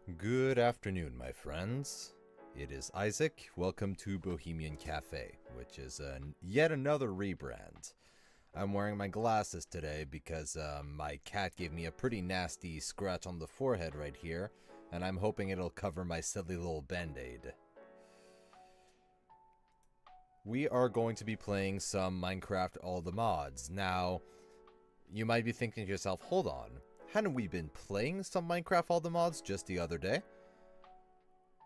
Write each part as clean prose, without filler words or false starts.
Good afternoon, my friends. It is Isaac. Welcome to Bohemian Café, which is yet another rebrand. I'm wearing my glasses today because my cat gave me a pretty nasty scratch on the forehead right here, and I'm hoping it'll cover my silly little band-aid. We are going to be playing some Minecraft All the Mods. Now, you might be thinking to yourself, hold on, hadn't we been playing some Minecraft All the Mods just the other day?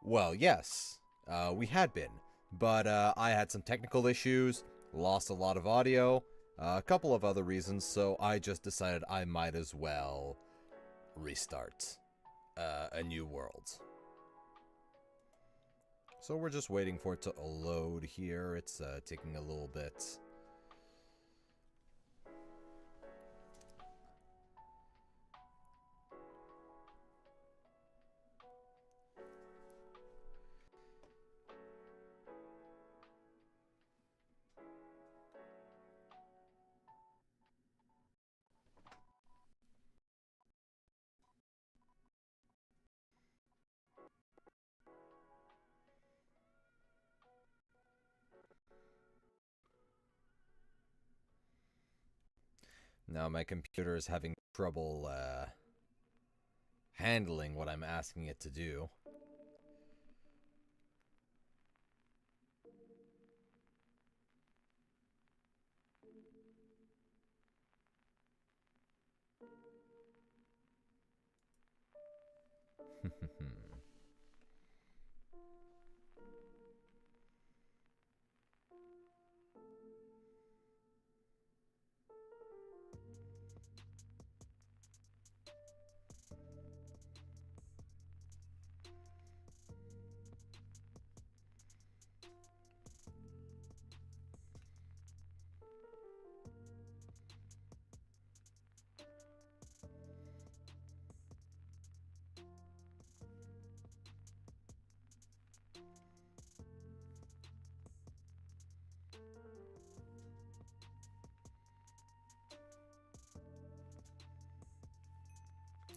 Well, yes, we had been, but I had some technical issues, lost a lot of audio, a couple of other reasons, so I just decided I might as well restart a new world. So we're just waiting for it to load here. It's taking a little bit. Now my computer is having trouble handling what I'm asking it to do.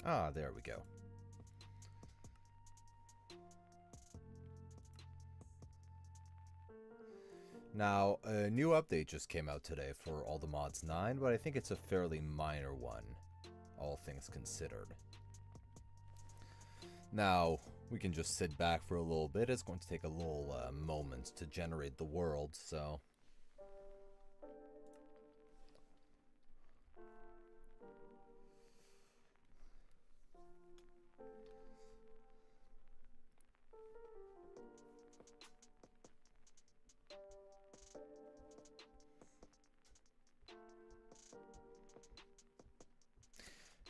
Ah, there we go. Now, a new update just came out today for All the Mods 9, but I think it's a fairly minor one, all things considered. Now, we can just sit back for a little bit. It's going to take a little moment to generate the world, so...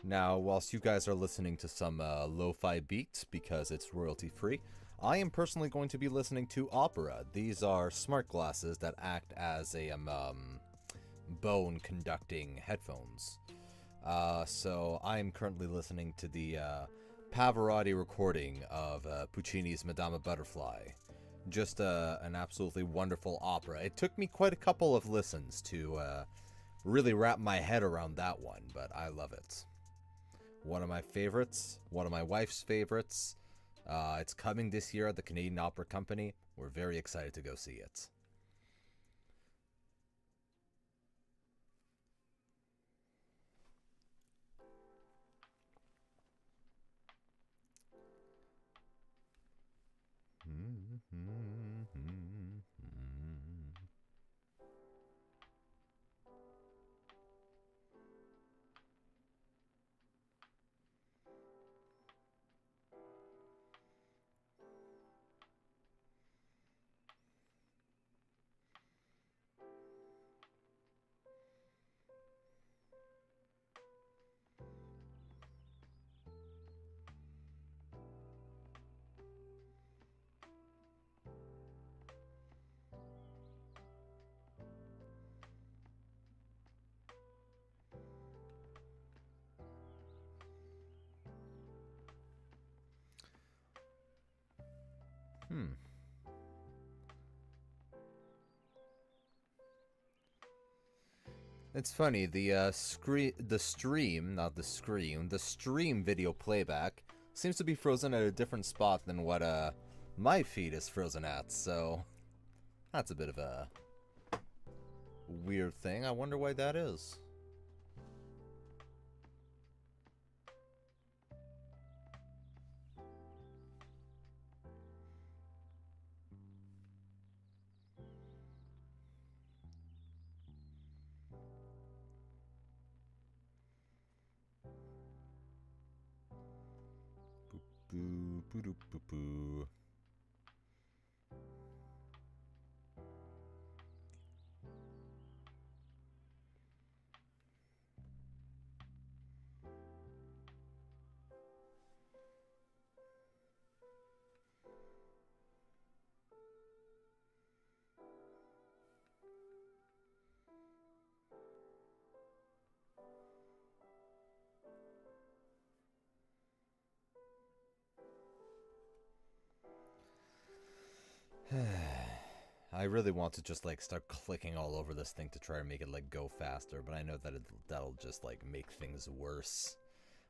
Now, whilst you guys are listening to some lo-fi beats because it's royalty-free, I am personally going to be listening to opera. These are smart glasses that act as a bone-conducting headphones. So I am currently listening to the Pavarotti recording of Puccini's Madama Butterfly. Just an absolutely wonderful opera. It took me quite a couple of listens to really wrap my head around that one, but I love it. One of my favorites, one of my wife's favorites. It's coming this year at the Canadian Opera Company. We're very excited to go see it. It's funny, the stream video playback seems to be frozen at a different spot than what my feed is frozen at, so that's a bit of a weird thing. I wonder why that is. Boo, boo, boo, boo, boo. I really want to just like start clicking all over this thing to try to make it like go faster, but I know that that'll just like make things worse.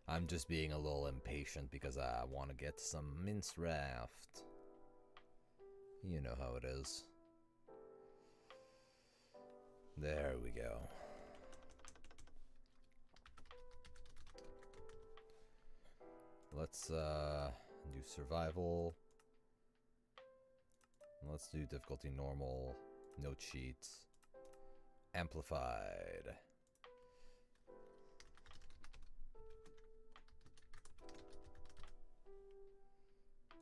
I'm just being a little impatient because I want to get some minced raft. You know how it is. There we go. Let's do survival. Let's do difficulty normal, no cheats, amplified.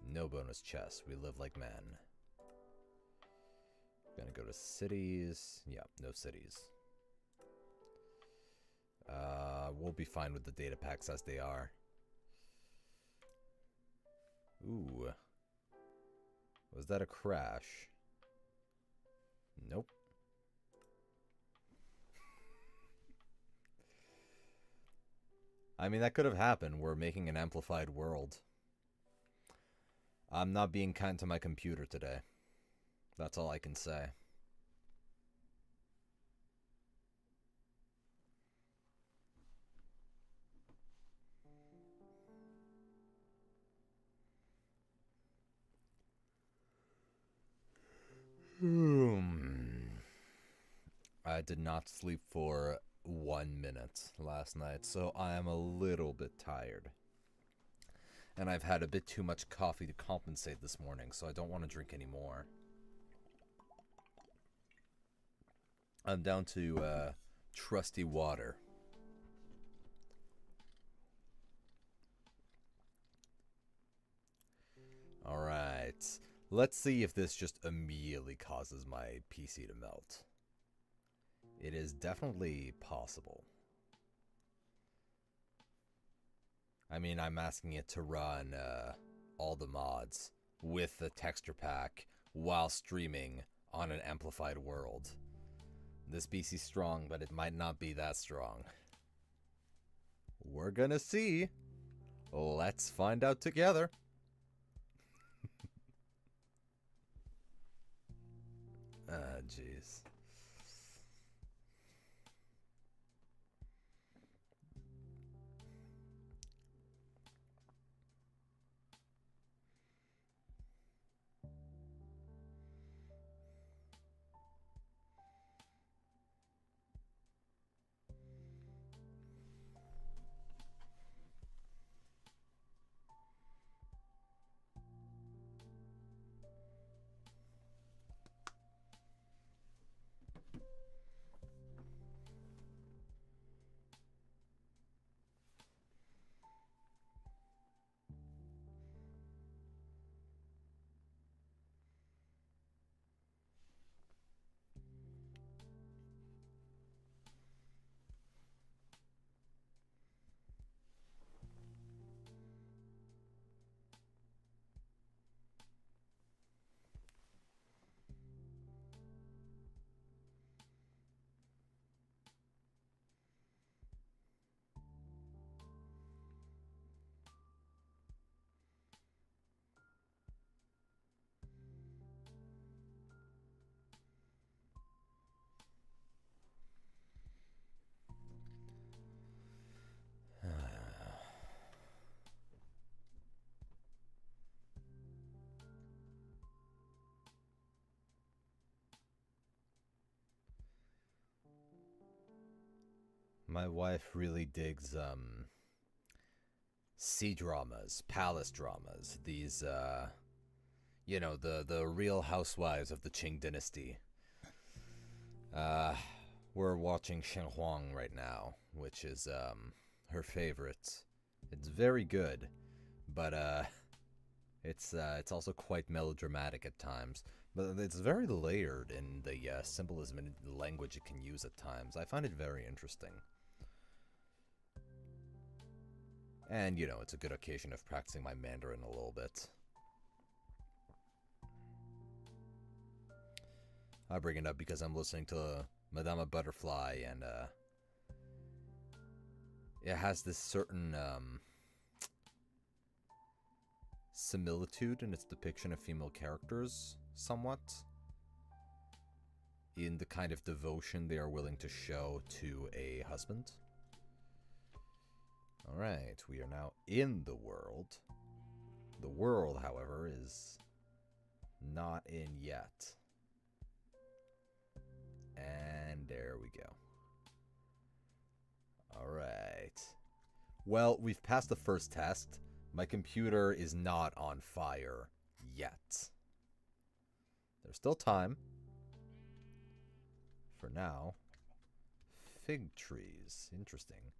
No bonus chests, we live like men. Gonna go to cities, yeah, no cities. We'll be fine with the data packs as they are. Ooh. Was that a crash? Nope. I mean, that could have happened. We're making an amplified world. I'm not being kind to my computer today. That's all I can say. I did not sleep for 1 minute last night, so I am a little bit tired. And I've had a bit too much coffee to compensate this morning, so I don't want to drink any more. I'm down to trusty water. Alright. Let's see if this just immediately causes my PC to melt. It is definitely possible. I mean, I'm asking it to run all the mods with the texture pack while streaming on an amplified world. This PC's strong, but it might not be that strong. We're gonna see. Let's find out together. Ah, jeez. My wife really digs sea dramas, palace dramas. These the real housewives of the Qing dynasty. Uh we're watching Shen Huang right now, which is her favorite. It's very good, but it's also quite melodramatic at times. But it's very layered in the symbolism and the language it can use at times. I find it very interesting. And, it's a good occasion of practicing my Mandarin a little bit. I bring it up because I'm listening to Madame Butterfly, and it has this certain similitude in its depiction of female characters, somewhat, in the kind of devotion they are willing to show to a husband. Alright, we are now in the world. The world, however, is not in yet. And there we go. Alright. Well, we've passed the first test. My computer is not on fire yet. There's still time. For now. Fig trees. Interesting.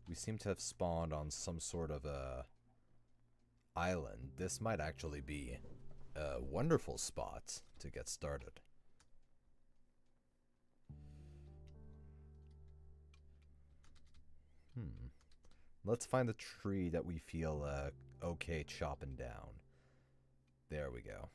We seem to have spawned on some sort of a island. This might actually be a wonderful spot to get started. Let's find the tree that we feel okay chopping down. There we go.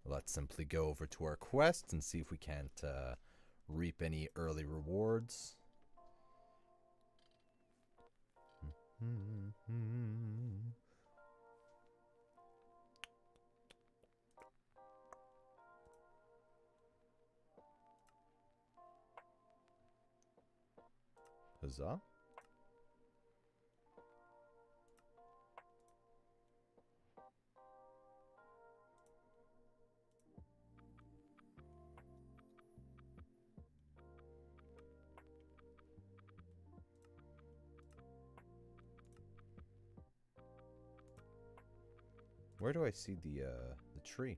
Let's simply go over to our quest and see if we can't reap any early rewards. Huzzah. Where do I see the tree?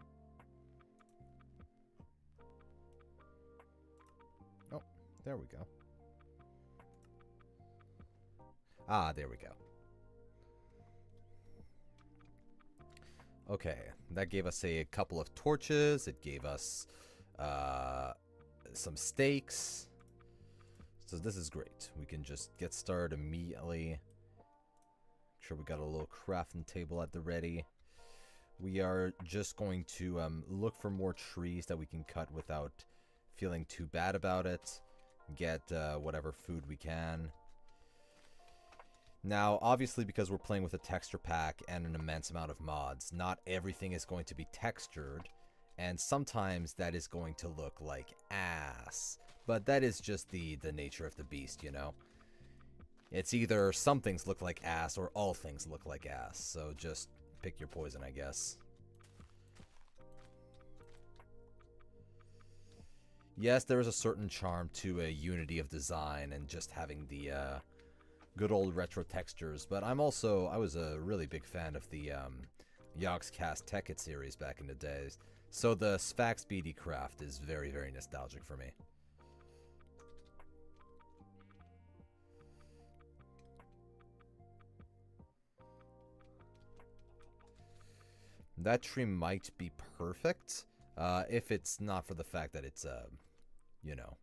Oh, there we go. Ah, there we go. Okay, that gave us a couple of torches. It gave us some stakes. So this is great. We can just get started immediately. Make sure we got a little crafting table at the ready. We are just going to look for more trees that we can cut without feeling too bad about it. Get whatever food we can. Now, obviously, because we're playing with a texture pack and an immense amount of mods, not everything is going to be textured, and sometimes that is going to look like ass. But that is just the nature of the beast, you know? It's either some things look like ass or all things look like ass, so just pick your poison, I guess. Yes, there is a certain charm to a unity of design and just having the good old retro textures, but I was a really big fan of the Yogscast Tekkit series back in the days, so the Sphax BD craft is very, very nostalgic for me. That tree might be perfect, if it's not for the fact that it's, you know,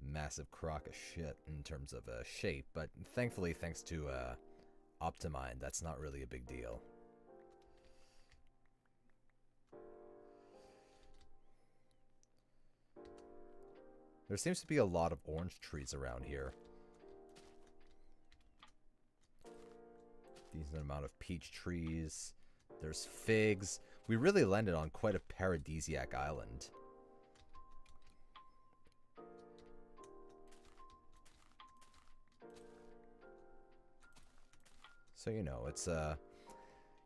massive crock of shit in terms of shape, but thankfully, thanks to Optimine, that's not really a big deal. There seems to be a lot of orange trees around here. Decent amount of peach trees. There's figs. We really landed on quite a paradisiac island. So, you know, it's,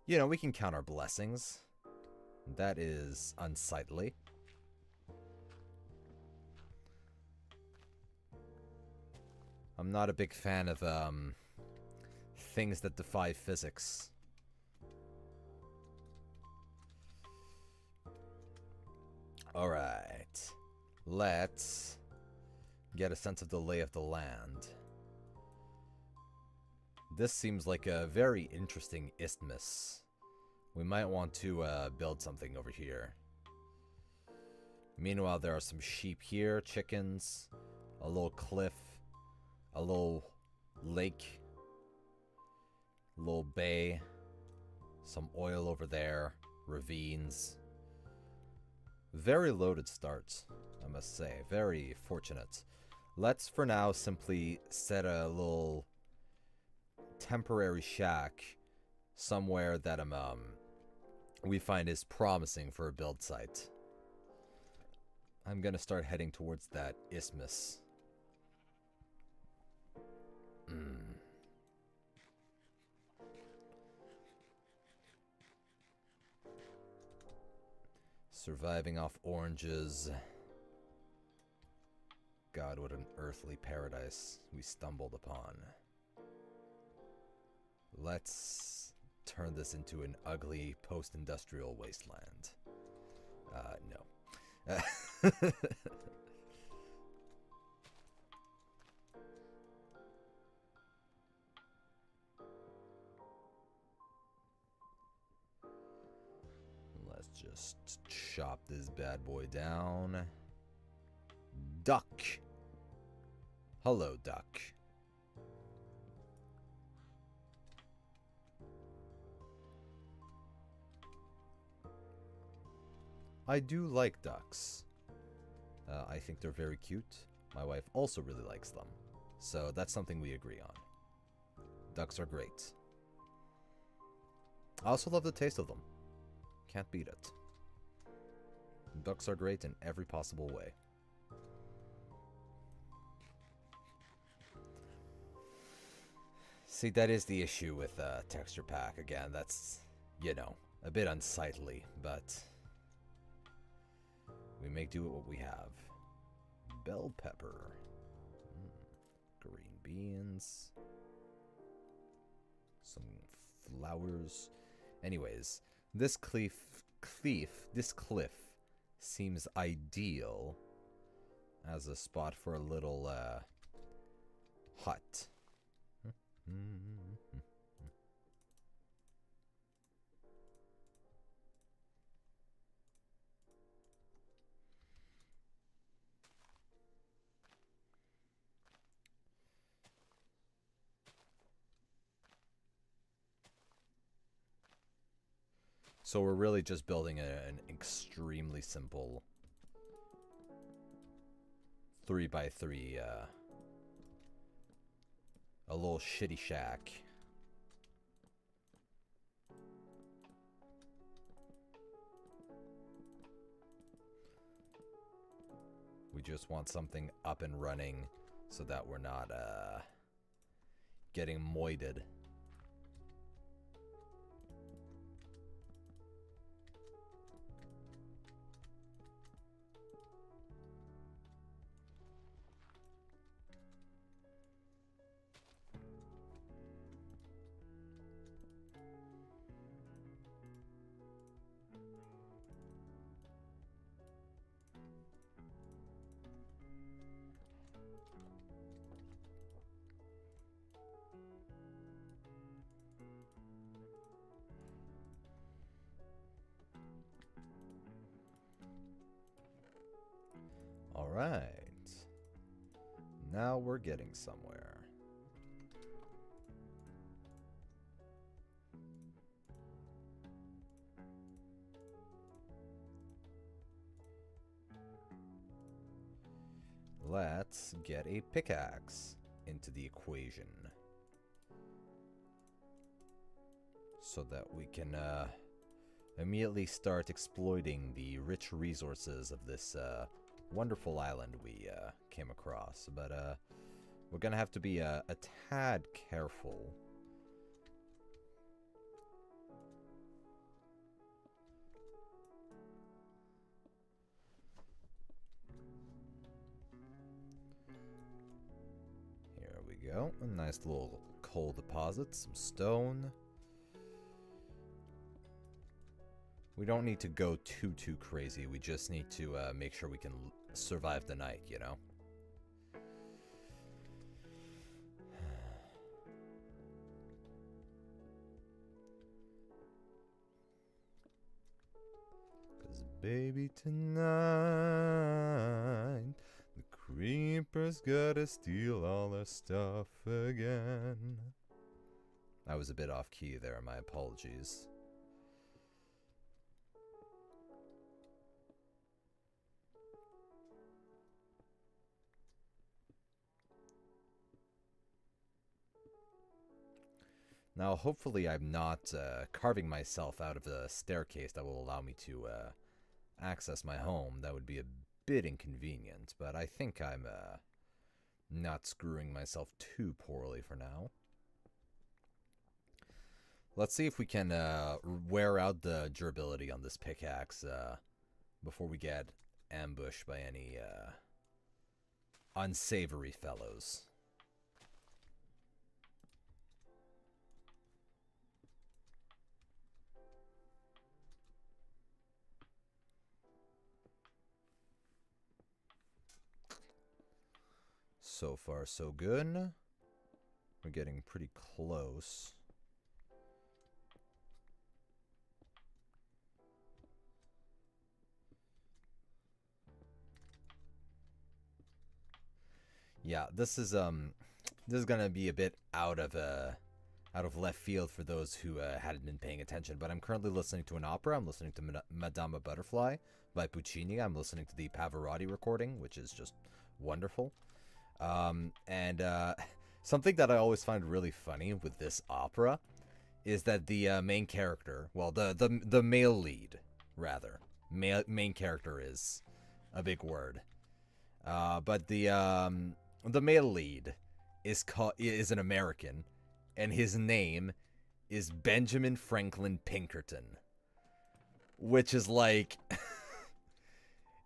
you know, we can count our blessings. That is unsightly. I'm not a big fan of, things that defy physics. Alright. Let's get a sense of the lay of the land. This seems like a very interesting isthmus. We might want to build something over here. Meanwhile, there are some sheep here, chickens, a little cliff, a little lake, a little bay, some oil over there, ravines. Very loaded start, I must say. Very fortunate. Let's, for now, simply set a little temporary shack somewhere that we find is promising for a build site. I'm gonna start heading towards that isthmus. Surviving off oranges. God, what an earthly paradise we stumbled upon. Let's turn this into an ugly post-industrial wasteland. No. Let's just chop this bad boy down. Duck. Hello, duck. I do like ducks. I think they're very cute. My wife also really likes them. So that's something we agree on. Ducks are great. I also love the taste of them. Can't beat it. Ducks are great in every possible way. See, that is the issue with texture pack. Again, that's, you know, a bit unsightly, but we make do with what we have. Bell pepper. Green beans. Some flowers. Anyways, this cliff seems ideal as a spot for a little hut. So we're really just building an extremely simple 3x3, a little shitty shack. We just want something up and running so that we're not getting moided. All right. Now we're getting somewhere. let's get a pickaxe into the equation. So that we can immediately start exploiting the rich resources of this wonderful island we came across. But we're gonna have to be a tad careful. Here we go. A nice little coal deposit, some stone. We don't need to go too crazy. We just need to make sure we can survive the night, you know? Cause baby, tonight the creepers gotta steal all our stuff again. I was a bit off key there, my apologies. Now, hopefully I'm not carving myself out of the staircase that will allow me to access my home. That would be a bit inconvenient, but I think I'm not screwing myself too poorly for now. Let's see if we can wear out the durability on this pickaxe before we get ambushed by any unsavory fellows. So far, so good. We're getting pretty close. Yeah, this is gonna be a bit out of left field for those who hadn't been paying attention. But I'm currently listening to an opera. I'm listening to Madama Butterfly by Puccini. I'm listening to the Pavarotti recording, which is just wonderful. And something that I always find really funny with this opera is that the main character, well, the male lead, rather, main character is a big word, but the male lead is an American, and his name is Benjamin Franklin Pinkerton, which is like.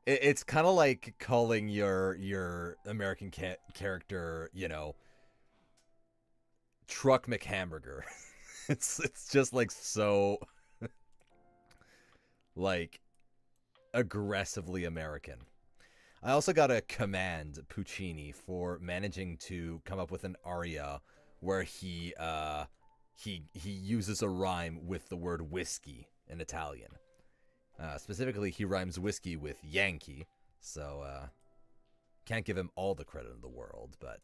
It's kind of like calling your American character, you know, Truck McHamburger. it's just like so like aggressively American. I also gotta commend Puccini for managing to come up with an aria where he uses a rhyme with the word whiskey in Italian. Specifically, he rhymes whiskey with Yankee, so can't give him all the credit in the world, but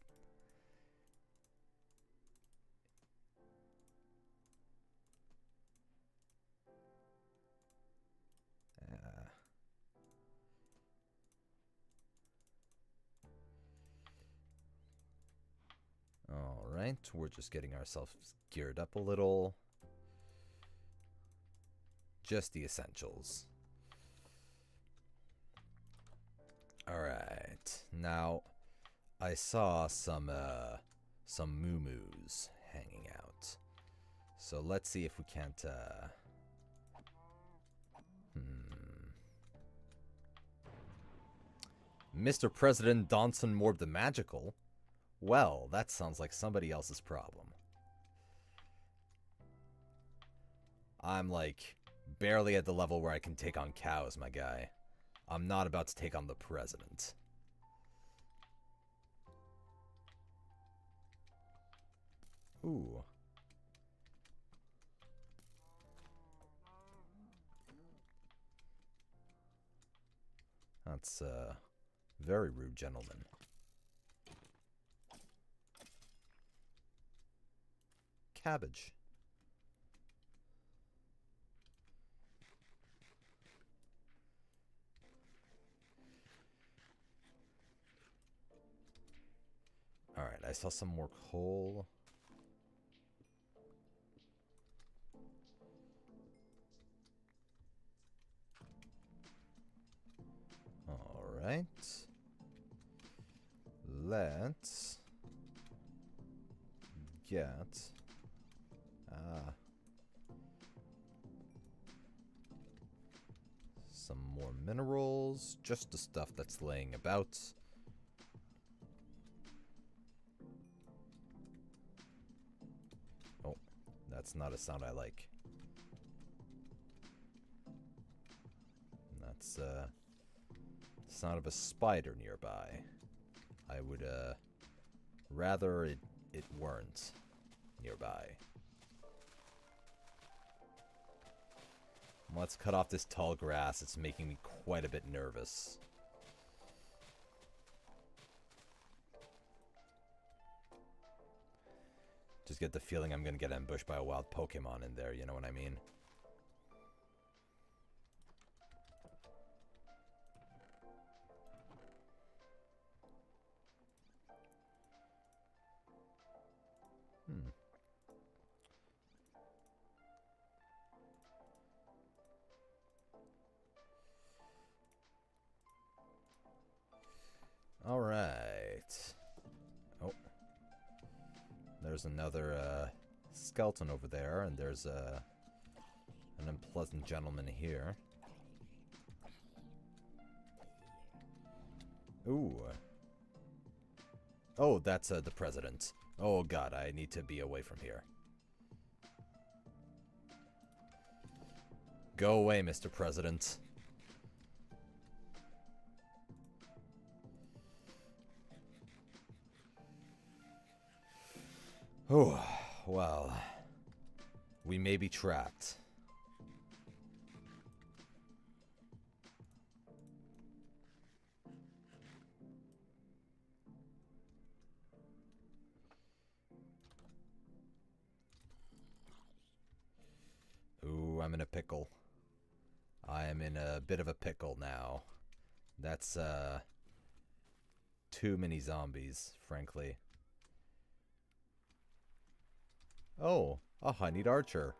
all right, we're just getting ourselves geared up a little. Just the essentials. Alright, now I saw some moo-moos hanging out. So let's see if we can't, Mr. President Donson Morb the Magical? Well, that sounds like somebody else's problem. I'm like barely at the level where I can take on cows, my guy. I'm not about to take on the president. Ooh. That's very rude, gentleman. Cabbage. I saw some more coal. Alright. Let's get some more minerals, just the stuff that's laying about. Oh, that's not a sound I like. That's the sound of a spider nearby. I would rather it weren't nearby. Let's cut off this tall grass. It's making me quite a bit nervous. Just get the feeling I'm gonna get ambushed by a wild Pokemon in there, you know what I mean? Alright. Oh. There's another skeleton over there, and there's an unpleasant gentleman here. Ooh. Oh, that's the president. Oh god, I need to be away from here. Go away, Mr. President. Oh, well, we may be trapped. Ooh, I'm in a pickle. I am in a bit of a pickle now. That's, too many zombies, frankly. Oh, a honeyed archer.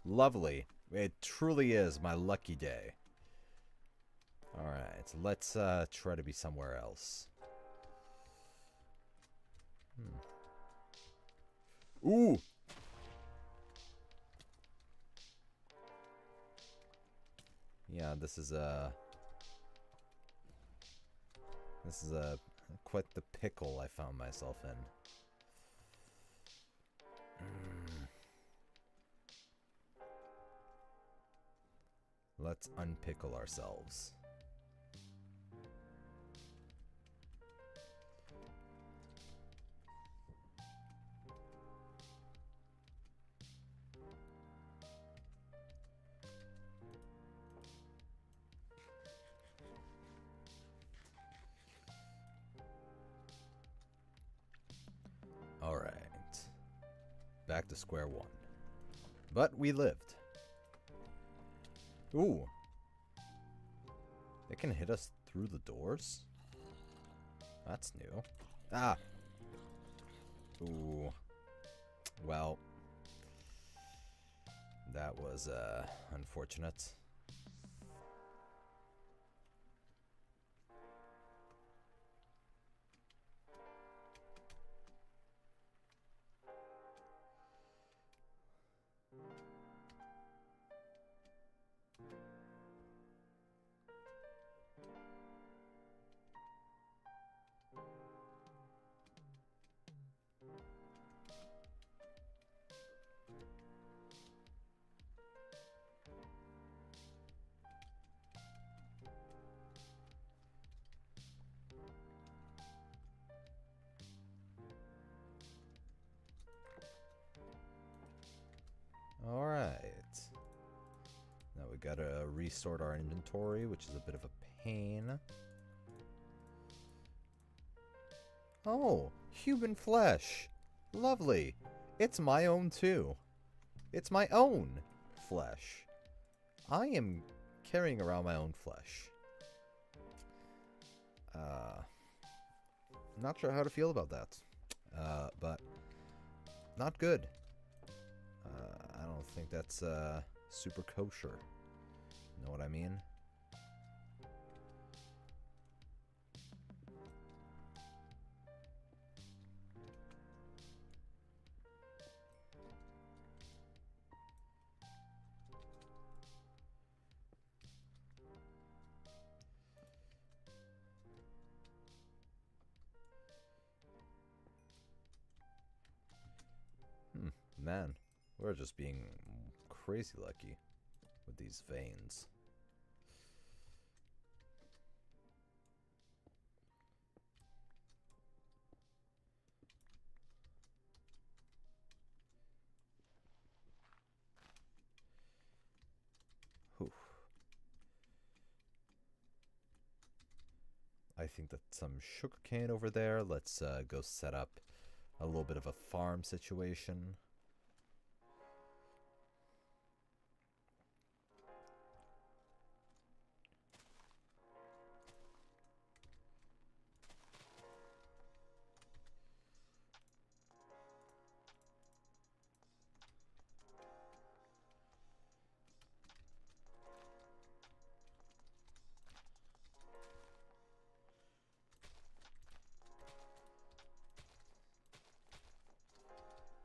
Lovely. It truly is my lucky day. Alright, let's try to be somewhere else. Ooh! Yeah, this is quite the pickle I found myself in. Let's unpickle ourselves. Alright. Back to square one. But we lived. Ooh. They can hit us through the doors? That's new. Ah! Ooh. Well. That was, unfortunate. Alright. Now we gotta resort our inventory, which is a bit of a pain. Oh, human flesh. Lovely. It's my own too. It's my own flesh. I am carrying around my own flesh. Not sure how to feel about that. but not good. I don't think that's super kosher. Know what I mean? Man, we're just being crazy lucky with these veins. Whew. I think that's some sugarcane over there. Let's go set up a little bit of a farm situation.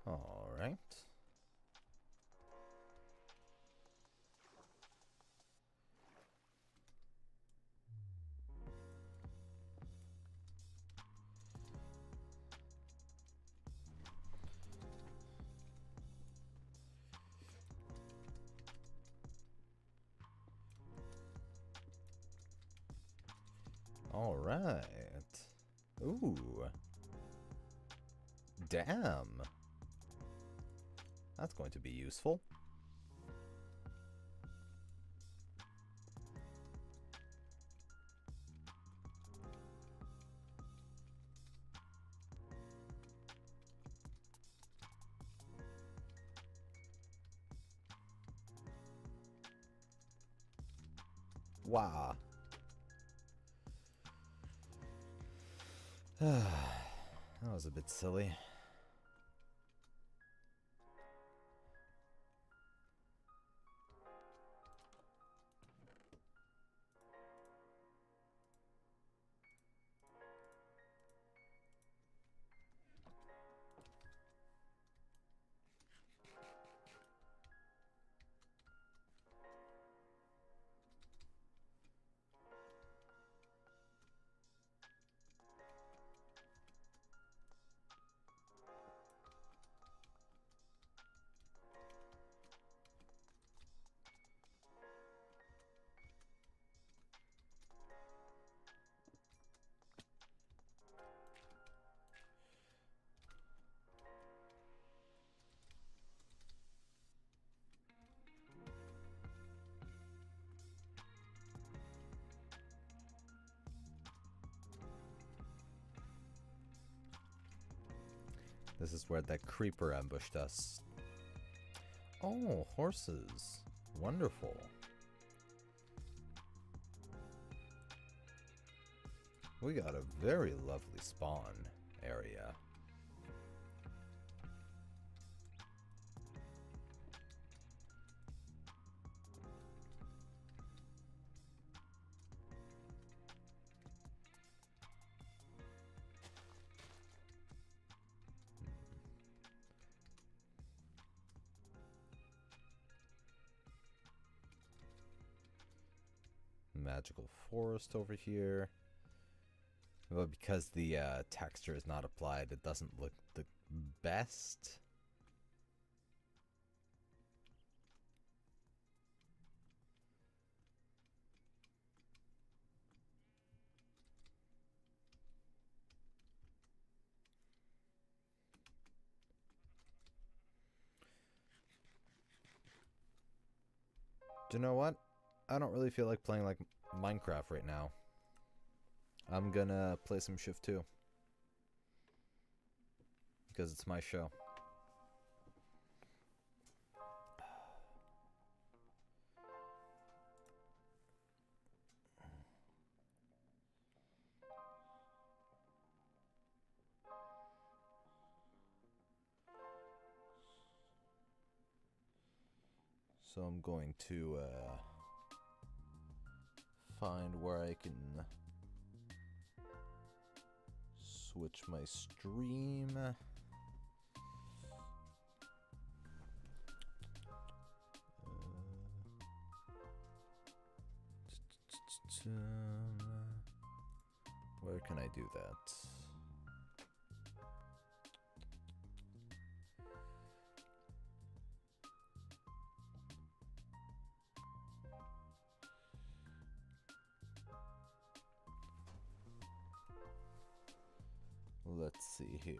All right. All right. Ooh. Damn. That's going to be useful. Wow. That was a bit silly. This is where that creeper ambushed us. Oh, horses. Wonderful. We got a very lovely spawn area. Magical forest over here. Well, because the texture is not applied, it doesn't look the best. Do you know what? I don't really feel like playing like Minecraft right now. I'm gonna play some Shift 2. Because it's my show. So I'm going to find where I can switch my stream. Where can I do that? Let's see here.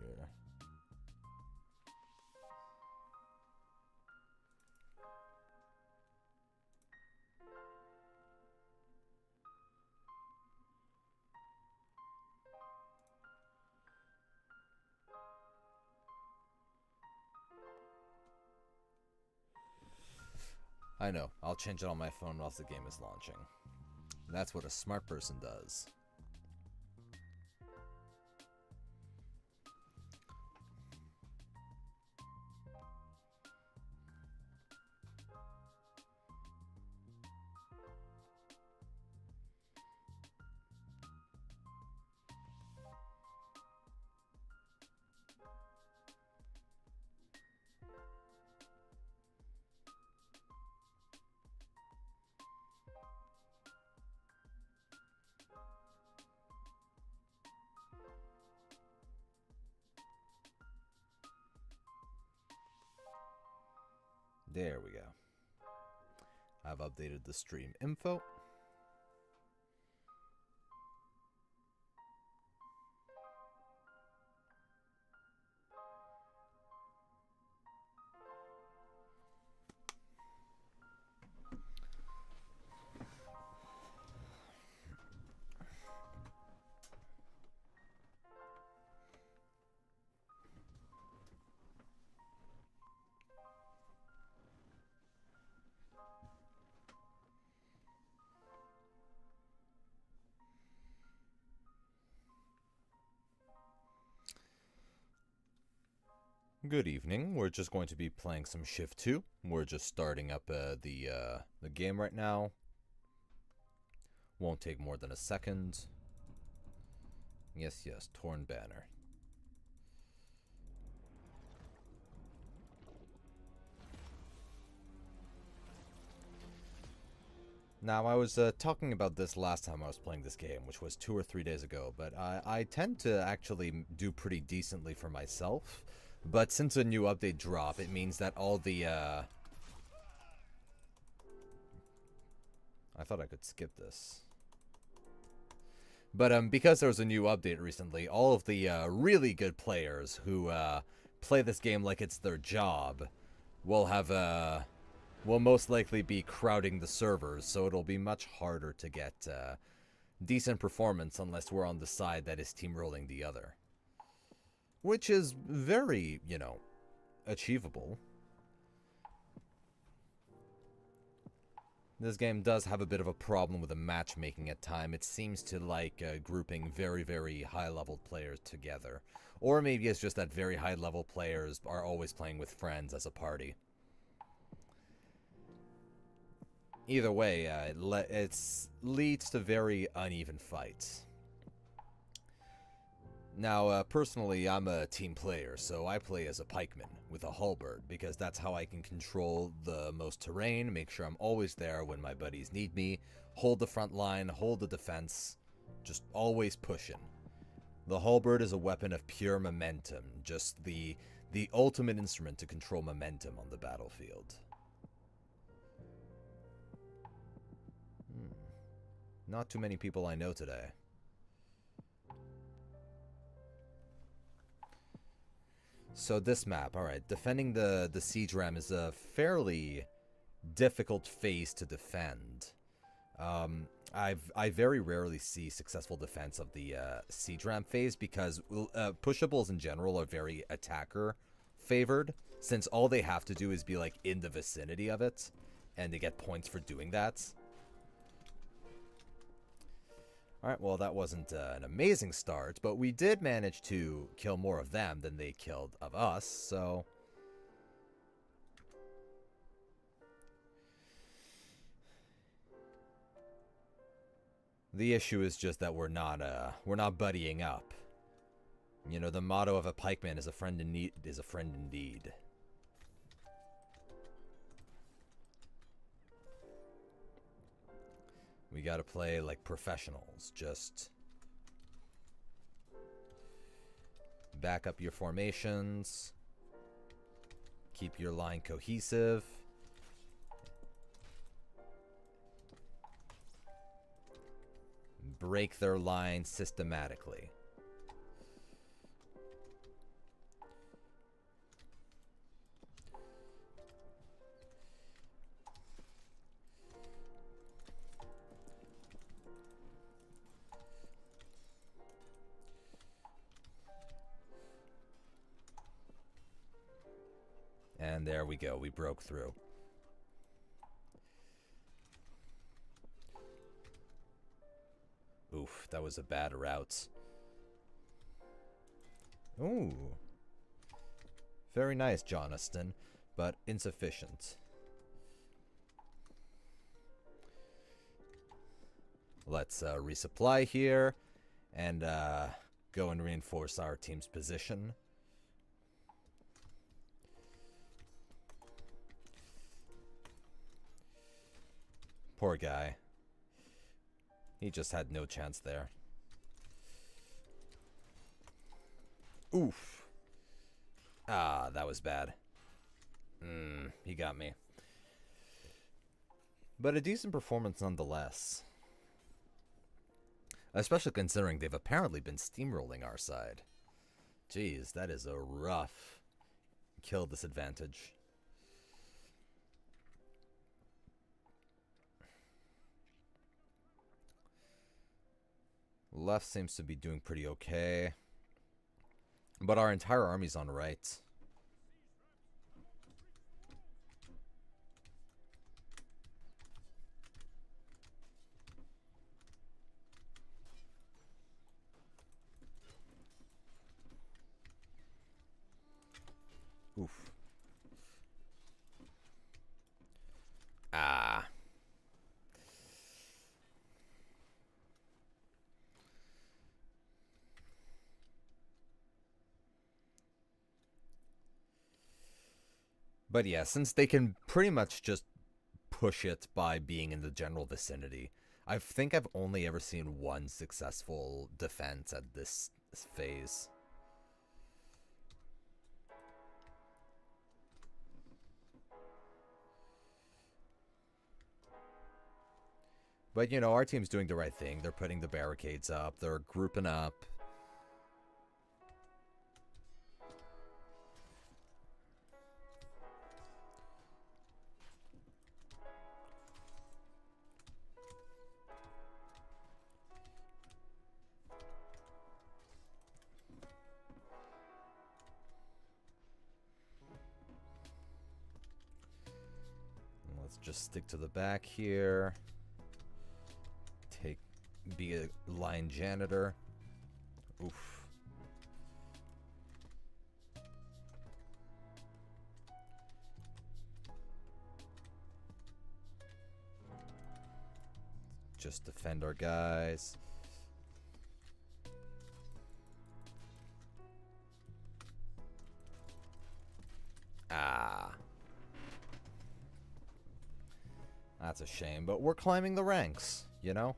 I know, I'll change it on my phone whilst the game is launching. That's what a smart person does. There we go. I've updated the stream info. Good evening. We're just going to be playing some Shift 2. We're just starting up the game right now. Won't take more than a second. Yes, yes, torn banner. Now, I was talking about this last time I was playing this game, which was 2 or 3 days ago, but I tend to actually do pretty decently for myself. But since a new update dropped, it means that all the, I thought I could skip this. But because there was a new update recently, all of the really good players who play this game like it's their job will have, will most likely be crowding the servers, so it'll be much harder to get decent performance unless we're on the side that is team-rolling the other. Which is very, you know, achievable. This game does have a bit of a problem with the matchmaking at times. It seems to like grouping very, very high-level players together. Or maybe it's just that very high-level players are always playing with friends as a party. Either way, it leads to very uneven fights. Now, personally, I'm a team player, so I play as a pikeman with a halberd, because that's how I can control the most terrain, make sure I'm always there when my buddies need me, hold the front line, hold the defense, just always pushing. The halberd is a weapon of pure momentum, just the ultimate instrument to control momentum on the battlefield. Not too many people I know today. So this map, alright, defending the siege ram is a fairly difficult phase to defend. I very rarely see successful defense of the siege ram phase because pushables in general are very attacker favored, since all they have to do is be like in the vicinity of it, and they get points for doing that. Alright, well that wasn't an amazing start, but we did manage to kill more of them than they killed of us, so... The issue is just that we're not buddying up. You know, the motto of a pikeman is a friend in need is a friend indeed. We gotta play like professionals. Just back up your formations. Keep your line cohesive. Break their line systematically. And there we go. We broke through. Oof, that was a bad route. Ooh. Very nice, Johnston, but insufficient. Let's resupply here and go and reinforce our team's position. Poor guy. He just had no chance there. Oof. Ah, that was bad. He got me. But a decent performance nonetheless. Especially considering they've apparently been steamrolling our side. Jeez, that is a rough kill disadvantage. Left seems to be doing pretty okay. But our entire army's on right. Oof. Ah. But yeah, since they can pretty much just push it by being in the general vicinity, I think I've only ever seen one successful defense at this phase. But, you know, our team's doing the right thing. They're putting the barricades up. They're grouping up. Let's just stick to the back here. Be a line janitor. Oof. Just defend our guys. Ah. That's a shame, but we're climbing the ranks, you know?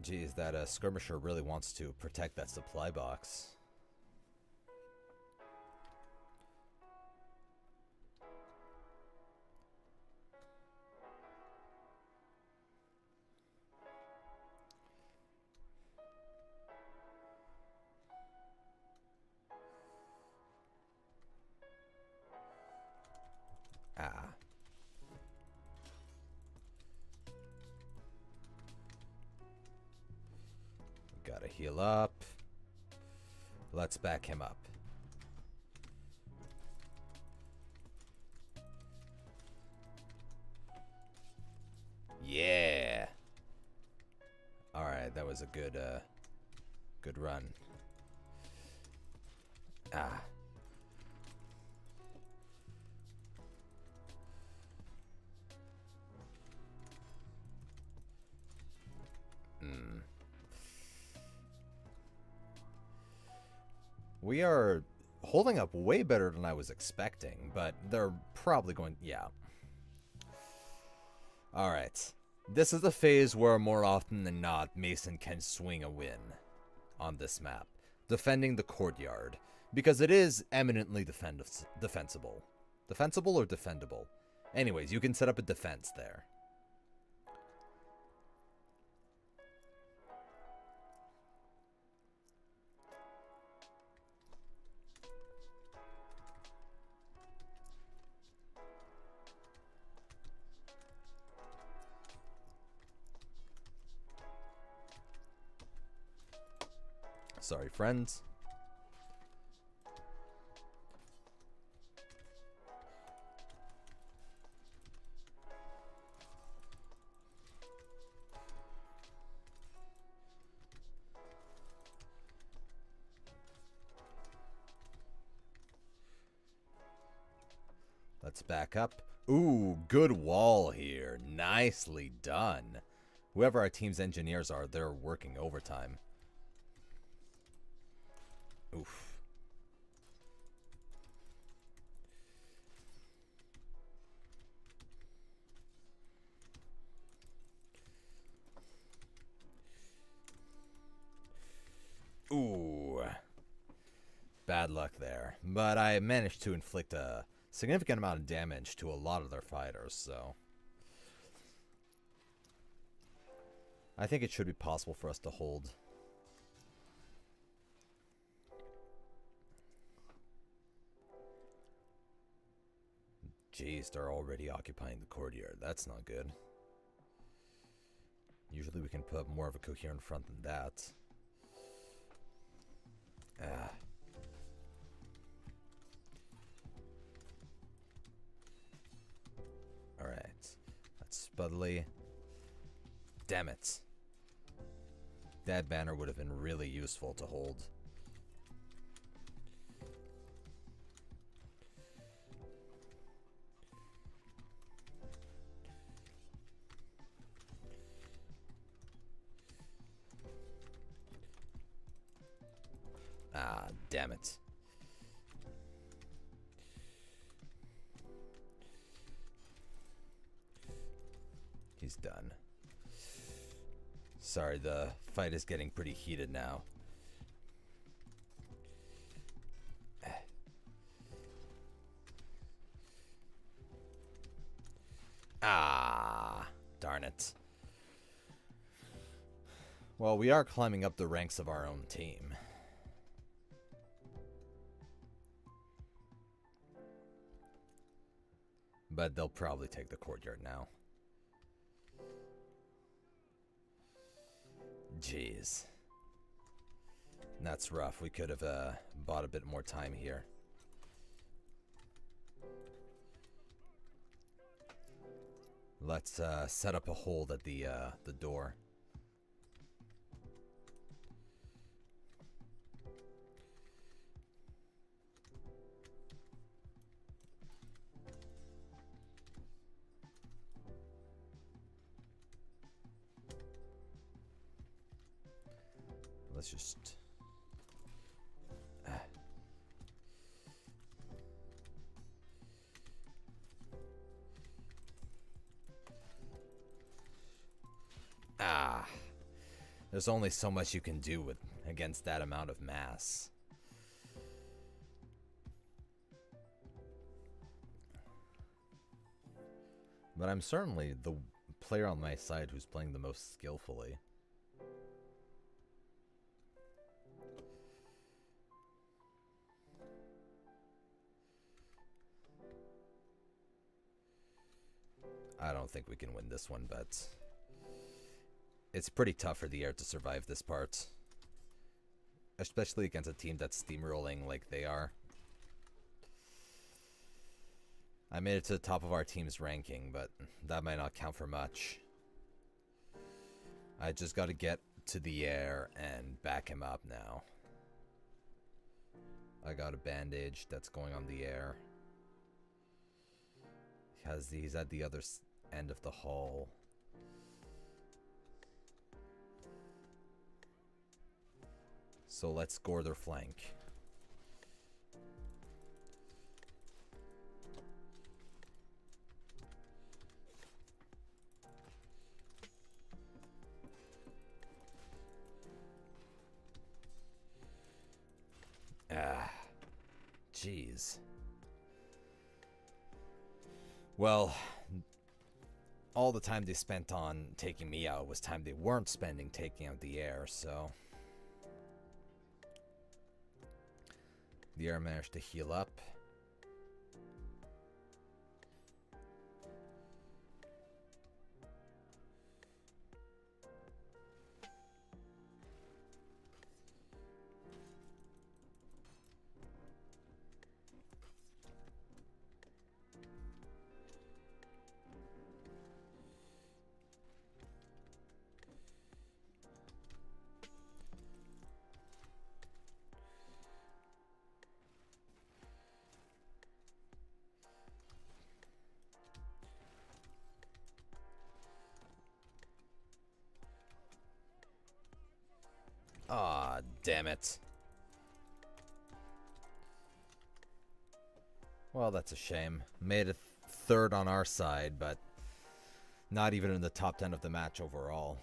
Geez, that skirmisher really wants to protect that supply box. Ah. Gotta heal up. Let's back him up. Yeah. All right, that was a good run. Ah. We are holding up way better than I was expecting, but they're probably going... Yeah. Alright. This is the phase where more often than not, Mason can swing a win on this map. Defending the courtyard. Because it is eminently defensible. Defensible or defendable? Anyways, you can set up a defense there. Sorry, friends. Let's back up. Ooh, good wall here. Nicely done. Whoever our team's engineers are, they're working overtime. Oof. Ooh. Bad luck there. But I managed to inflict a significant amount of damage to a lot of their fighters, so... I think it should be possible for us to hold. Jeez, they're already occupying the courtyard. That's not good. Usually we can put up more of a coherent front than that. Ah. Alright. That's Spudley. Damn it. That banner would have been really useful to hold. Ah, damn it. He's done. Sorry, the fight is getting pretty heated now. Ah, darn it. Well, we are climbing up the ranks of our own team. But they'll probably take the courtyard now. Jeez. That's rough. We could have bought a bit more time here. Let's set up a hold at the door. Let's just... Ah. There's only so much you can do against that amount of mass. But I'm certainly the player on my side who's playing the most skillfully. I don't think we can win this one, but it's pretty tough for the air to survive this part. Especially against a team that's steamrolling like they are. I made it to the top of our team's ranking, but that might not count for much. I just gotta get to the air and back him up now. I got a bandage that's going on the air. He's at the other end of the hall. So let's score their flank. jeez. Well, all the time they spent on taking me out was time they weren't spending taking out the air, so... The air managed to heal up. Aw, damn it. Well, that's a shame. Made it third on our side, but not even in the top 10 of the match overall.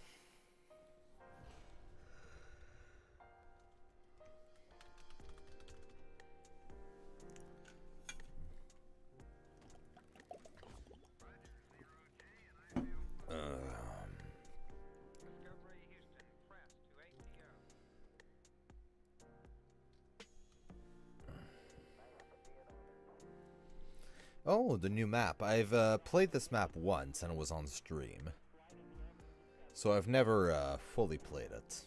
Oh, the new map. I've played this map once and it was on stream. So I've never fully played it.